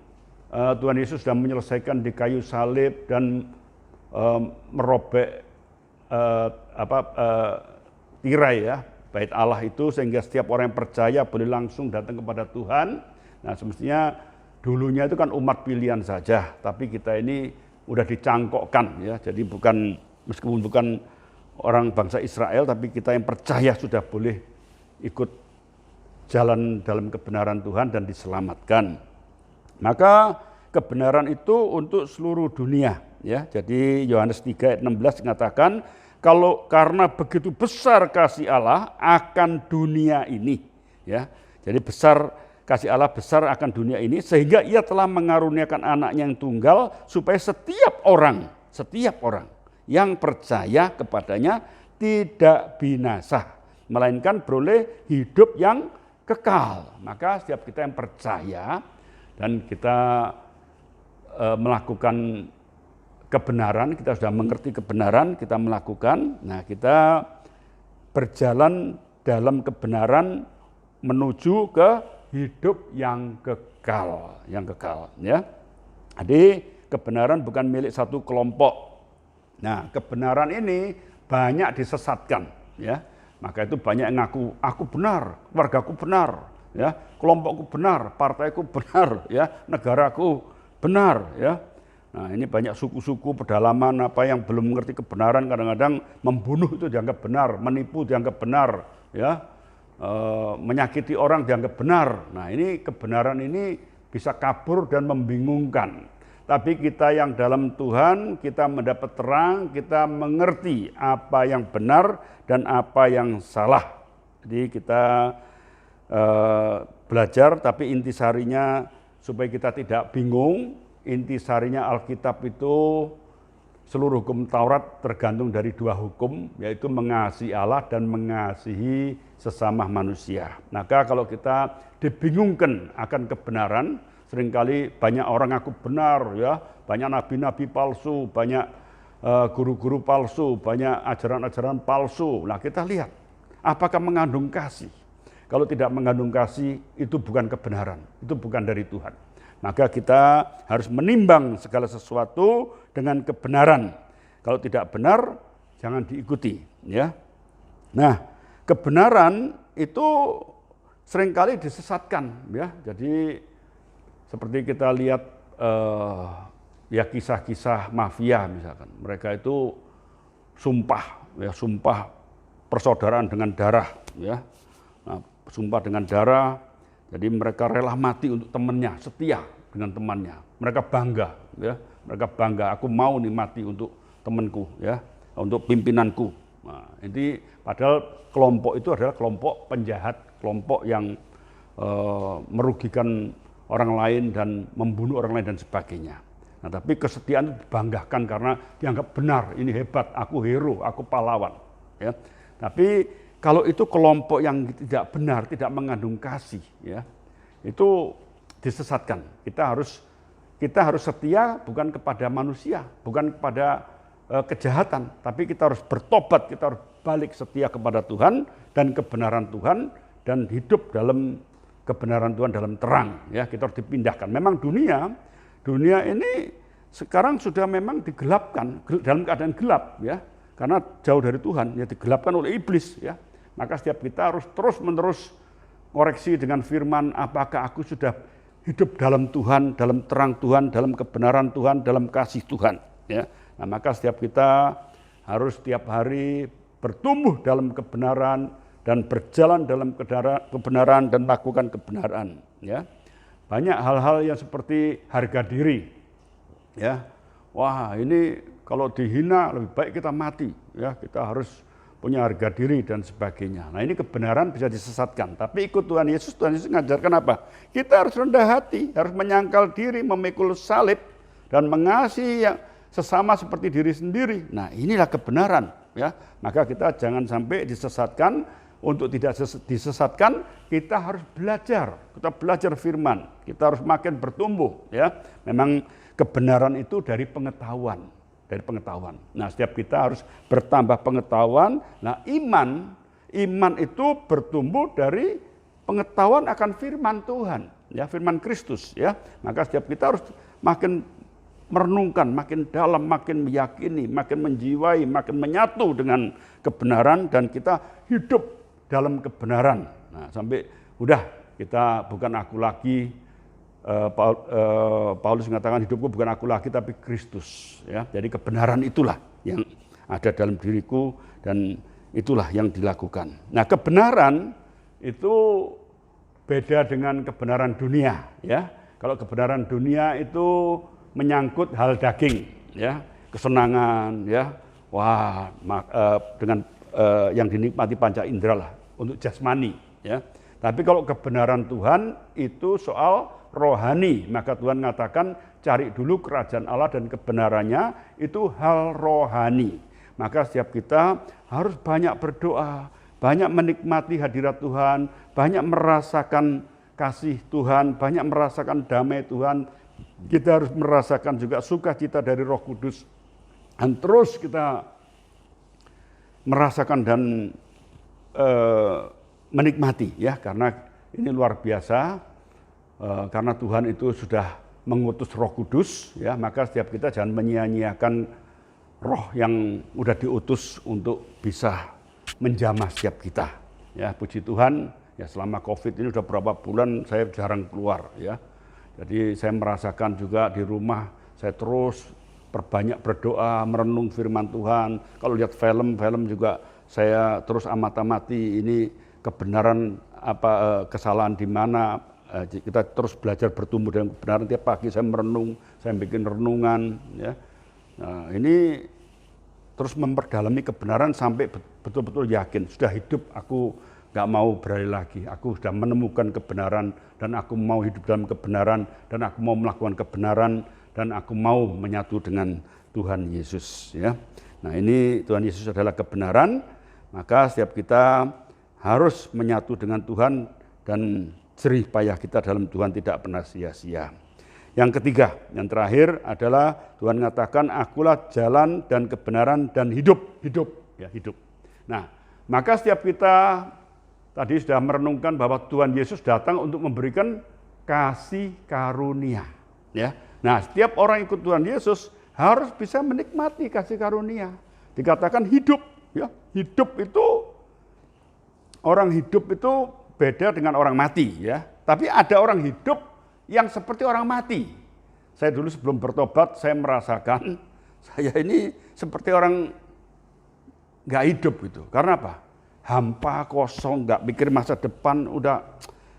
Tuhan Yesus sudah menyelesaikan di kayu salib dan merobek tirai, ya, bait Allah itu, sehingga setiap orang yang percaya boleh langsung datang kepada Tuhan. Nah, semestinya dulunya itu kan umat pilihan saja, tapi kita ini udah dicangkokkan, ya. Jadi meskipun bukan orang bangsa Israel, tapi kita yang percaya sudah boleh ikut jalan dalam kebenaran Tuhan dan diselamatkan. Maka kebenaran itu untuk seluruh dunia, ya. Jadi Yohanes 3 ayat 16 mengatakan, karena begitu besar kasih Allah akan dunia ini, ya. Jadi kasih Allah besar akan dunia ini, sehingga Ia telah mengaruniakan anaknya yang tunggal, supaya setiap orang yang percaya kepadanya tidak binasa, melainkan beroleh hidup yang kekal. Maka setiap kita yang percaya dan kita melakukan kebenaran, kita sudah mengerti kebenaran, kita melakukan, nah kita berjalan dalam kebenaran menuju ke hidup yang kekal, ya. Jadi kebenaran bukan milik satu kelompok. Nah, kebenaran ini banyak disesatkan, ya. Maka itu banyak yang ngaku, aku benar, keluargaku benar, ya, kelompokku benar, partaiku benar, ya, negaraku benar, ya. Nah, ini banyak suku-suku pedalaman apa yang belum mengerti kebenaran, kadang-kadang membunuh itu dianggap benar, menipu dianggap benar, ya. Menyakiti orang dianggap benar. Nah, ini kebenaran ini bisa kabur dan membingungkan. Tapi kita yang dalam Tuhan, kita mendapat terang, kita mengerti apa yang benar dan apa yang salah. Jadi kita belajar, tapi intisarinya supaya kita tidak bingung, intisarinya Alkitab itu seluruh hukum Taurat tergantung dari dua hukum, yaitu mengasihi Allah dan mengasihi sesama manusia. Maka kalau kita dibingungkan akan kebenaran, seringkali banyak orang ngaku benar, ya, banyak nabi-nabi palsu, banyak guru-guru palsu, banyak ajaran-ajaran palsu. Nah, kita lihat apakah mengandung kasih. Kalau tidak mengandung kasih, itu bukan kebenaran, itu bukan dari Tuhan. Maka kita harus menimbang segala sesuatu dengan kebenaran. Kalau tidak benar, jangan diikuti. Ya. Nah, kebenaran itu seringkali disesatkan. Ya. Jadi seperti kita lihat ya kisah-kisah mafia misalkan. Mereka itu sumpah persaudaraan dengan darah. Ya. Nah, sumpah dengan darah, jadi mereka rela mati untuk temannya, setia dengan temannya. Mereka bangga, ya. Mereka bangga, aku mau nih mati untuk temanku, ya, untuk pimpinanku. Nah, ini padahal kelompok itu adalah kelompok penjahat, kelompok yang merugikan orang lain dan membunuh orang lain dan sebagainya. Nah, tapi kesetiaan itu dibanggakan karena dianggap benar, ini hebat, aku hero, aku pahlawan. Ya. Tapi kalau itu kelompok yang tidak benar, tidak mengandung kasih, ya, itu disesatkan. Kita harus setia bukan kepada manusia, bukan kepada kejahatan, tapi kita harus bertobat, kita harus balik setia kepada Tuhan dan kebenaran Tuhan dan hidup dalam kebenaran Tuhan dalam terang. Ya, kita harus dipindahkan. Memang dunia ini sekarang sudah memang digelapkan dalam keadaan gelap, ya, karena jauh dari Tuhan, ya, digelapkan oleh iblis, ya. Maka setiap kita harus terus-menerus koreksi dengan firman, apakah aku sudah hidup dalam Tuhan, dalam terang Tuhan, dalam kebenaran Tuhan, dalam kasih Tuhan. Ya. Nah, maka setiap kita harus setiap hari bertumbuh dalam kebenaran dan berjalan dalam kebenaran dan lakukan kebenaran. Ya. Banyak hal-hal yang seperti harga diri. Ya. Wah, ini kalau dihina lebih baik kita mati. Ya, kita harus punya harga diri dan sebagainya. Nah, ini kebenaran bisa disesatkan. Tapi ikut Tuhan Yesus mengajarkan apa? Kita harus rendah hati, harus menyangkal diri, memikul salib, dan mengasihi yang sesama seperti diri sendiri. Nah, inilah kebenaran. Ya. Maka kita jangan sampai disesatkan. Untuk tidak disesatkan, kita harus belajar. Kita belajar firman. Kita harus makin bertumbuh. Ya. Memang kebenaran itu dari pengetahuan. Nah, setiap kita harus bertambah pengetahuan. Nah, iman itu bertumbuh dari pengetahuan akan firman Tuhan, ya, firman Kristus, ya. Maka setiap kita harus makin merenungkan, makin dalam, makin meyakini, makin menjiwai, makin menyatu dengan kebenaran dan kita hidup dalam kebenaran. Nah, sampai udah kita bukan aku lagi. Paulus mengatakan hidupku bukan aku lagi tapi Kristus, ya. Jadi kebenaran itulah yang ada dalam diriku dan itulah yang dilakukan. Nah, kebenaran itu beda dengan kebenaran dunia, ya. Kalau kebenaran dunia itu menyangkut hal daging, ya, kesenangan, ya. Wah, dengan yang dinikmati panca indera lah untuk jasmani, ya. Tapi kalau kebenaran Tuhan itu soal rohani, maka Tuhan mengatakan cari dulu kerajaan Allah dan kebenarannya, itu hal rohani. Maka setiap kita harus banyak berdoa, banyak menikmati hadirat Tuhan, banyak merasakan kasih Tuhan, banyak merasakan damai Tuhan. Kita harus merasakan juga sukacita dari Roh Kudus. Dan terus kita merasakan dan menikmati, ya, karena ini luar biasa. Karena Tuhan itu sudah mengutus Roh Kudus, ya, maka setiap kita jangan menyia-nyiakan roh yang udah diutus untuk bisa menjamah setiap kita. Ya, puji Tuhan, ya, selama Covid ini udah berapa bulan saya jarang keluar, ya. Jadi saya merasakan juga di rumah saya terus perbanyak berdoa, merenung firman Tuhan. Kalau lihat film juga saya terus amati ini kebenaran apa, kesalahan di mana. Kita terus belajar bertumbuh dalam kebenaran. Tiap pagi saya merenung, saya bikin renungan, ya. Nah, ini terus memperdalami kebenaran sampai betul-betul yakin sudah hidup, aku nggak mau beralih lagi, aku sudah menemukan kebenaran dan aku mau hidup dalam kebenaran dan aku mau melakukan kebenaran dan aku mau menyatu dengan Tuhan Yesus, ya. Nah, ini Tuhan Yesus adalah kebenaran, maka setiap kita harus menyatu dengan Tuhan dan jerih payah kita dalam Tuhan tidak pernah sia-sia. Yang ketiga, yang terakhir adalah Tuhan mengatakan, akulah jalan dan kebenaran dan hidup. Nah, maka setiap kita tadi sudah merenungkan bahwa Tuhan Yesus datang untuk memberikan kasih karunia. Ya. Nah, setiap orang ikut Tuhan Yesus harus bisa menikmati kasih karunia. Dikatakan hidup. Ya. Orang hidup itu beda dengan orang mati. Ya. Tapi ada orang hidup yang seperti orang mati. Saya dulu sebelum bertobat, saya merasakan saya ini seperti orang nggak hidup gitu. Karena apa? Hampa, kosong, nggak pikir masa depan, udah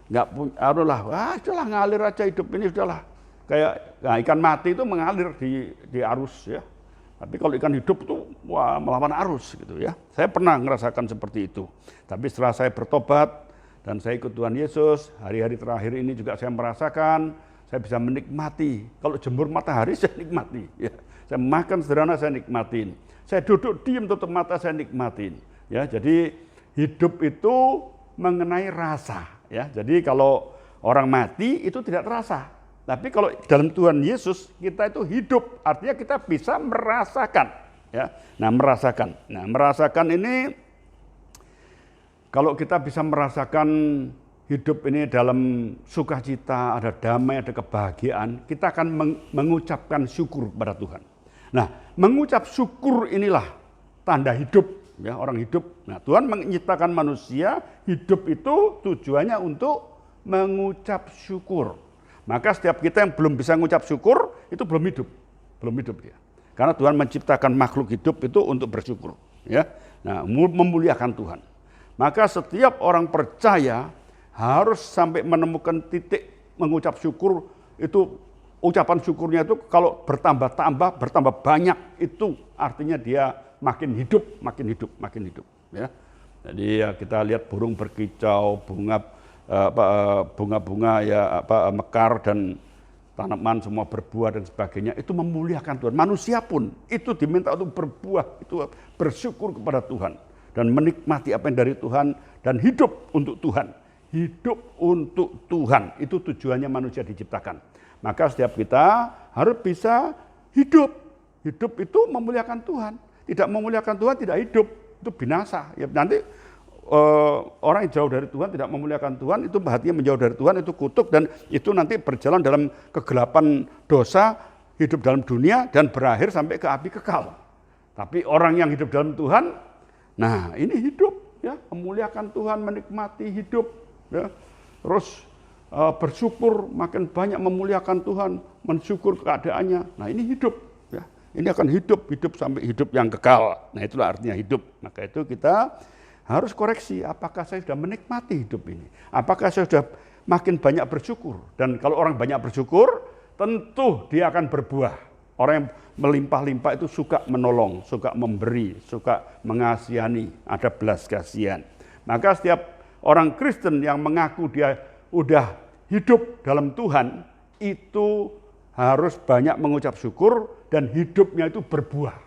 nggak punya, sudahlah ngalir aja hidup ini sudahlah. Kayak ikan mati itu mengalir di arus ya. Tapi kalau ikan hidup itu melawan arus gitu ya. Saya pernah ngerasakan seperti itu. Tapi setelah saya bertobat dan saya ikut Tuhan Yesus, hari-hari terakhir ini juga saya merasakan saya bisa menikmati. Kalau jemur matahari saya nikmati. Ya. Saya makan sederhana saya nikmatin. Saya duduk diam tutup mata saya nikmatin. Ya, jadi hidup itu mengenai rasa. Ya, jadi kalau orang mati itu tidak terasa. Tapi kalau dalam Tuhan Yesus kita itu hidup, artinya kita bisa merasakan. Ya, merasakan ini kalau kita bisa merasakan hidup ini dalam sukacita, ada damai, ada kebahagiaan, kita akan mengucapkan syukur kepada Tuhan. Nah, mengucap syukur inilah tanda hidup, ya, orang hidup. Nah, Tuhan menciptakan manusia, hidup itu tujuannya untuk mengucap syukur. Maka setiap kita yang belum bisa mengucap syukur, itu belum hidup dia. Karena Tuhan menciptakan makhluk hidup itu untuk bersyukur, ya. Nah, memuliakan Tuhan. Maka setiap orang percaya harus sampai menemukan titik mengucap syukur, itu ucapan syukurnya itu kalau bertambah banyak, itu artinya dia makin hidup. Ya. Jadi ya kita lihat burung berkicau, bunga-bunga ya mekar dan tanaman semua berbuah dan sebagainya, itu memuliakan Tuhan. Manusia pun itu diminta untuk berbuah, itu bersyukur kepada Tuhan dan menikmati apa yang dari Tuhan dan hidup untuk Tuhan. Hidup untuk Tuhan, itu tujuannya manusia diciptakan. Maka setiap kita harus bisa hidup. Hidup itu memuliakan Tuhan. Tidak memuliakan Tuhan tidak hidup, itu binasa. Ya, nanti orang yang jauh dari Tuhan, tidak memuliakan Tuhan, itu hatinya menjauh dari Tuhan, itu kutuk dan itu nanti berjalan dalam kegelapan dosa, hidup dalam dunia dan berakhir sampai ke api kekal. Tapi orang yang hidup dalam Tuhan, nah ini hidup, ya, memuliakan Tuhan, menikmati hidup, ya, terus bersyukur, makin banyak memuliakan Tuhan, mensyukur keadaannya. Nah ini hidup, ya, ini akan hidup sampai hidup yang kekal. Nah itulah artinya hidup. Maka itu kita harus koreksi, apakah saya sudah menikmati hidup ini? Apakah saya sudah makin banyak bersyukur? Dan kalau orang banyak bersyukur, tentu dia akan berbuah. Orang yang melimpah-limpah itu suka menolong, suka memberi, suka mengasihani, ada belas kasihan. Maka setiap orang Kristen yang mengaku dia udah hidup dalam Tuhan, itu harus banyak mengucap syukur dan hidupnya itu berbuah.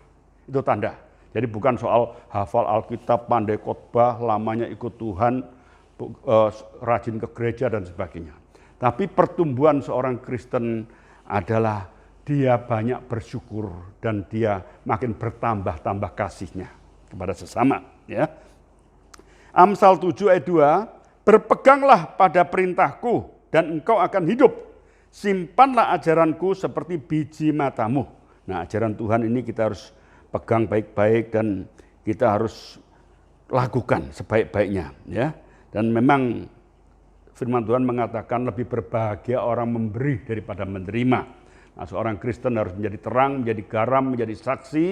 Itu tanda. Jadi bukan soal hafal Alkitab, pandai khotbah, lamanya ikut Tuhan, rajin ke gereja dan sebagainya. Tapi pertumbuhan seorang Kristen adalah dia banyak bersyukur dan dia makin bertambah-tambah kasihnya kepada sesama. Ya. Amsal 7 ayat 2, berpeganglah pada perintahku dan engkau akan hidup. Simpanlah ajaranku seperti biji matamu. Nah, ajaran Tuhan ini kita harus pegang baik-baik dan kita harus lakukan sebaik-baiknya, ya. Dan memang firman Tuhan mengatakan lebih berbahagia orang memberi daripada menerima. Nah, seorang Kristen harus menjadi terang, menjadi garam, menjadi saksi,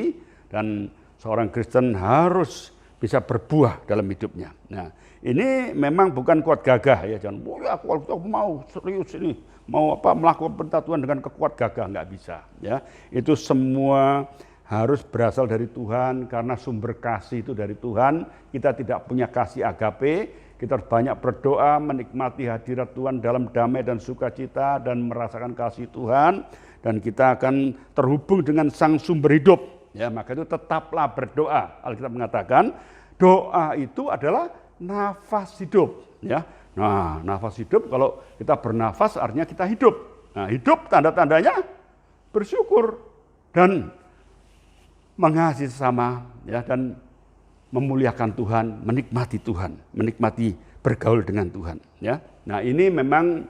dan seorang Kristen harus bisa berbuah dalam hidupnya. Nah, ini memang bukan kuat gagah ya, jangan, aku mau serius ini, mau melakukan perintah Tuhan dengan kekuat gagah, nggak bisa. Ya, itu semua harus berasal dari Tuhan, karena sumber kasih itu dari Tuhan. Kita tidak punya kasih agape, kita harus banyak berdoa, menikmati hadirat Tuhan dalam damai dan sukacita dan merasakan kasih Tuhan. dan kita akan terhubung dengan Sang Sumber Hidup. Ya, maka itu tetaplah berdoa. Alkitab mengatakan doa itu adalah nafas hidup. Ya, nah nafas hidup, kalau kita bernafas artinya kita hidup. Nah, hidup tanda-tandanya bersyukur dan mengasihi sesama, ya, dan memuliakan Tuhan, menikmati bergaul dengan Tuhan. Ya, nah ini memang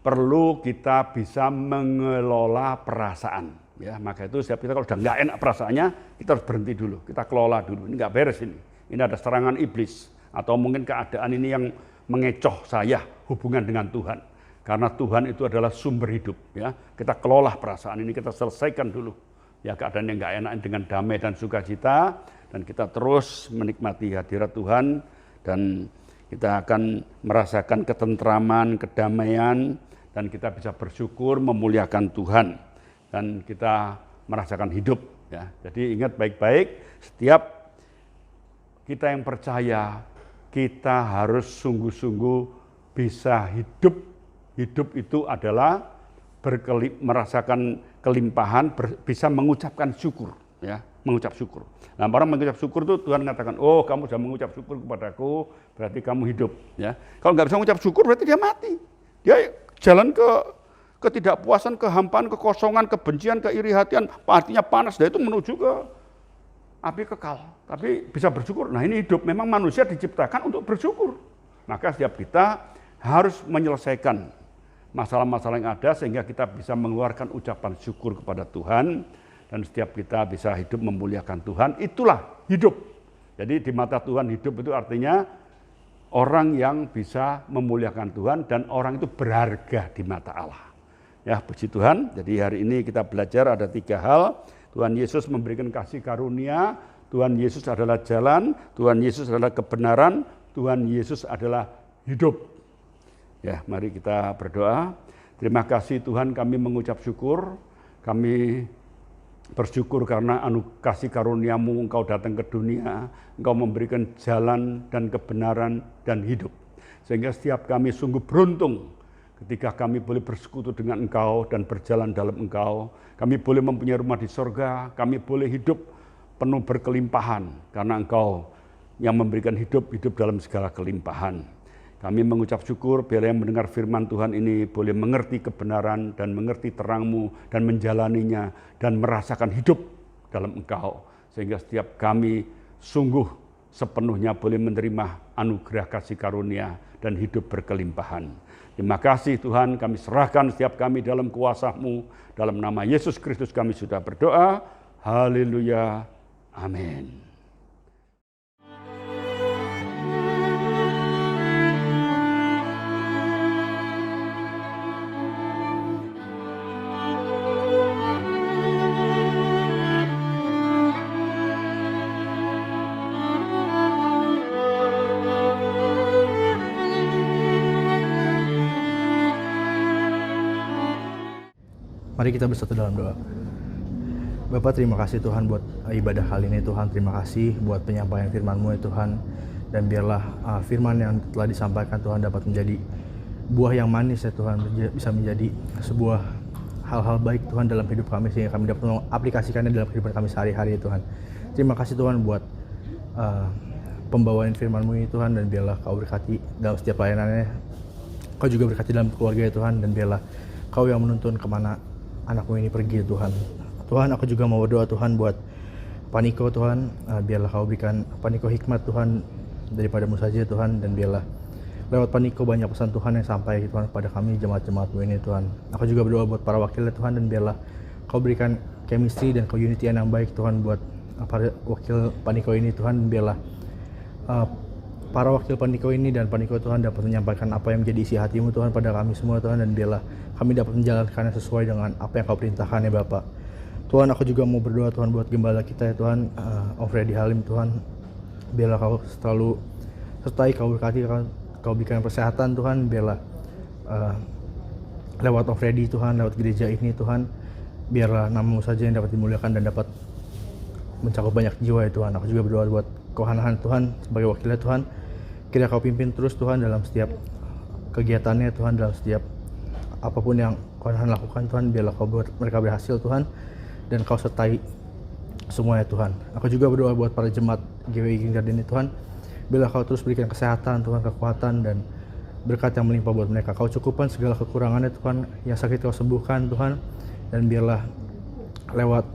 perlu kita bisa mengelola perasaan. Ya, maka itu setiap kita kalau udah nggak enak perasaannya, kita harus berhenti dulu, kita kelola dulu. Ini nggak beres ini. Ini ada serangan iblis atau mungkin keadaan ini yang mengecoh saya hubungan dengan Tuhan. Karena Tuhan itu adalah sumber hidup. Ya, kita kelola perasaan ini, kita selesaikan dulu. Ya, keadaan yang nggak enak dengan damai dan sukacita, dan kita terus menikmati hadirat Tuhan, dan kita akan merasakan ketentraman, kedamaian, dan kita bisa bersyukur memuliakan Tuhan, dan kita merasakan hidup. Ya, jadi ingat baik-baik, setiap kita yang percaya, kita harus sungguh-sungguh bisa hidup. Hidup itu adalah merasakan kelimpahan, bisa mengucapkan syukur, ya, mengucap syukur. Nah, orang mengucap syukur itu Tuhan mengatakan, oh kamu sudah mengucap syukur kepadaku, berarti kamu hidup. Ya, kalau nggak bisa mengucap syukur berarti dia mati. Dia jalan ke ketidakpuasan, kehampaan, kekosongan, kebencian, keiri hatian, artinya panas. Dan itu menuju ke api kekal. Tapi bisa bersyukur. Nah, ini hidup. Memang manusia diciptakan untuk bersyukur. Maka setiap kita harus menyelesaikan masalah-masalah yang ada sehingga kita bisa mengeluarkan ucapan syukur kepada Tuhan, dan setiap kita bisa hidup memuliakan Tuhan. Itulah hidup. Jadi di mata Tuhan hidup itu artinya orang yang bisa memuliakan Tuhan dan orang itu berharga di mata Allah. Ya, puji Tuhan. Jadi hari ini kita belajar ada 3 hal. Tuhan Yesus memberikan kasih karunia, Tuhan Yesus adalah jalan, Tuhan Yesus adalah kebenaran, Tuhan Yesus adalah hidup. Ya, mari kita berdoa. Terima kasih Tuhan, kami mengucap syukur. Kami bersyukur karena kasih karunia-Mu Engkau datang ke dunia. Engkau memberikan jalan dan kebenaran dan hidup. Sehingga setiap kami sungguh beruntung ketika kami boleh bersekutu dengan Engkau dan berjalan dalam Engkau. Kami boleh mempunyai rumah di sorga. Kami boleh hidup penuh berkelimpahan karena Engkau yang memberikan hidup dalam segala kelimpahan. Kami mengucap syukur biar yang mendengar firman Tuhan ini boleh mengerti kebenaran dan mengerti terang-Mu dan menjalaninya dan merasakan hidup dalam Engkau. Sehingga setiap kami sungguh sepenuhnya boleh menerima anugerah kasih karunia dan hidup berkelimpahan. Terima kasih Tuhan, kami serahkan setiap kami dalam kuasa-Mu. Dalam nama Yesus Kristus kami sudah berdoa. Haleluya. Amin. Mari kita bersatu dalam doa. Bapa, terima kasih Tuhan buat ibadah kali ini Tuhan. Terima kasih buat penyampaian firman-Mu ya Tuhan. Dan biarlah firman yang telah disampaikan Tuhan dapat menjadi buah yang manis ya Tuhan. Bisa menjadi sebuah hal-hal baik Tuhan dalam hidup kami, sehingga kami dapat mengaplikasikannya dalam kehidupan kami sehari-hari ya Tuhan. Terima kasih Tuhan buat pembawaan firman-Mu ini Tuhan. Dan biarlah Kau berkati dalam setiap pelayanannya. Kau juga berkati dalam keluarga ya Tuhan. Dan biarlah Kau yang menuntun kemana anak-Mu ini pergi Tuhan. Tuhan, aku juga mau berdoa Tuhan buat Paniko Tuhan. Biarlah Kau berikan Paniko hikmat Tuhan daripada-Mu saja Tuhan. Dan biarlah lewat Paniko banyak pesan Tuhan yang sampai Tuhan kepada kami jemaat-jemaat-Mu ini Tuhan. Aku juga berdoa buat para wakilnya Tuhan. Dan biarlah Kau berikan chemistry dan keunitian yang baik Tuhan buat para wakil Paniko ini Tuhan. Biarlah para wakil Paniko ini dan Paniko Tuhan dapat menyampaikan apa yang menjadi isi hati-Mu Tuhan pada kami semua Tuhan. Dan biarlah kami dapat menjalankannya sesuai dengan apa yang Kau perintahkan ya Bapak. Tuhan, aku juga mau berdoa Tuhan buat gembala kita ya Tuhan, Om Freddy Halim Tuhan. Biarlah Kau selalu sertai, Kau berkati, Kau berikan kesehatan Tuhan. Biarlah lewat Om Freddy Tuhan, lewat gereja ini Tuhan, biarlah nama-Mu saja yang dapat dimuliakan dan dapat mencakup banyak jiwa ya Tuhan. Aku juga berdoa buat Kohanahan Tuhan sebagai wakilnya Tuhan. Kiranya Kau pimpin terus Tuhan dalam setiap kegiatannya Tuhan, dalam setiap apapun yang Tuhan lakukan Tuhan, biarlah Kau buat mereka berhasil Tuhan, dan Kau sertai semuanya Tuhan. Aku juga berdoa buat para jemaat GWI Green Garden ini Tuhan, biarlah Kau terus berikan kesehatan Tuhan, kekuatan dan berkat yang melimpah buat mereka. Kau cukupkan segala kekurangannya Tuhan, yang sakit Kau sembuhkan Tuhan, dan biarlah lewat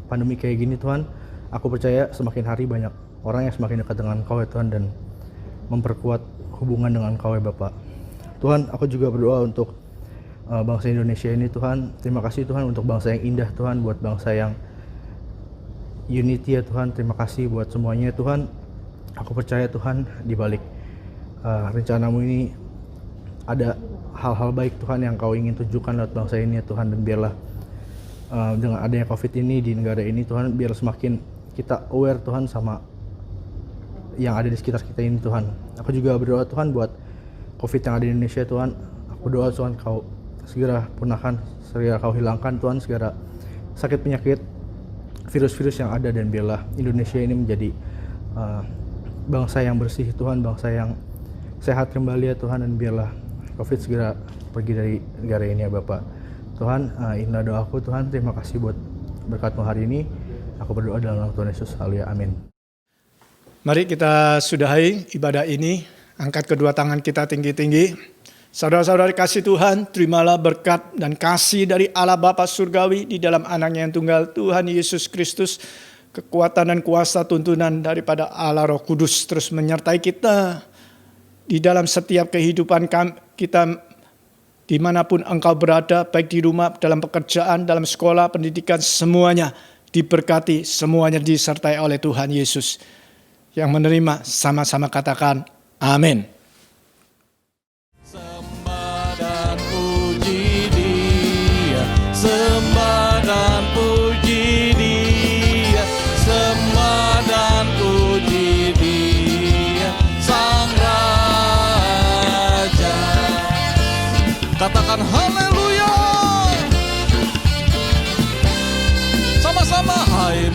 pandemi kayak gini Tuhan, aku percaya semakin hari banyak orang yang semakin dekat dengan Kau ya Tuhan, dan memperkuat hubungan dengan Kau ya Bapak. Tuhan, aku juga berdoa untuk bangsa Indonesia ini Tuhan. Terima kasih Tuhan untuk bangsa yang indah Tuhan, buat bangsa yang unity ya Tuhan. Terima kasih buat semuanya Tuhan. Aku percaya Tuhan di balik rencanamu ini ada hal-hal baik Tuhan yang Kau ingin tunjukkan lewat bangsa ini ya Tuhan. Dan biarlah dengan adanya COVID ini di negara ini Tuhan, biar semakin kita aware Tuhan sama yang ada di sekitar kita ini Tuhan. Aku juga berdoa Tuhan buat COVID yang ada di Indonesia Tuhan. Aku berdoa Tuhan Kau segera punahkan, segera Kau hilangkan Tuhan segera sakit penyakit, virus-virus yang ada, dan biarlah Indonesia ini menjadi bangsa yang bersih Tuhan, bangsa yang sehat kembali ya Tuhan, dan biarlah COVID segera pergi dari negara ini ya Bapak. Tuhan, inilah doaku Tuhan, terima kasih buat berkat-Mu hari ini. Aku berdoa dalam nama Tuhan Yesus, haleluya, amin. Mari kita sudahi ibadah ini, angkat kedua tangan kita tinggi-tinggi. Saudara-saudari kasih Tuhan, terimalah berkat dan kasih dari Allah Bapa Surgawi di dalam Anaknya yang tunggal Tuhan Yesus Kristus. Kekuatan dan kuasa tuntunan daripada Allah Roh Kudus terus menyertai kita di dalam setiap kehidupan kita dimanapun engkau berada, baik di rumah, dalam pekerjaan, dalam sekolah, pendidikan, semuanya diberkati, semuanya disertai oleh Tuhan Yesus. Yang menerima sama-sama katakan amin. Sembah dan puji Dia, sembah dan puji Dia, sembah dan puji Dia, Sang Raja. Katakan haleluya. Sama-sama, hai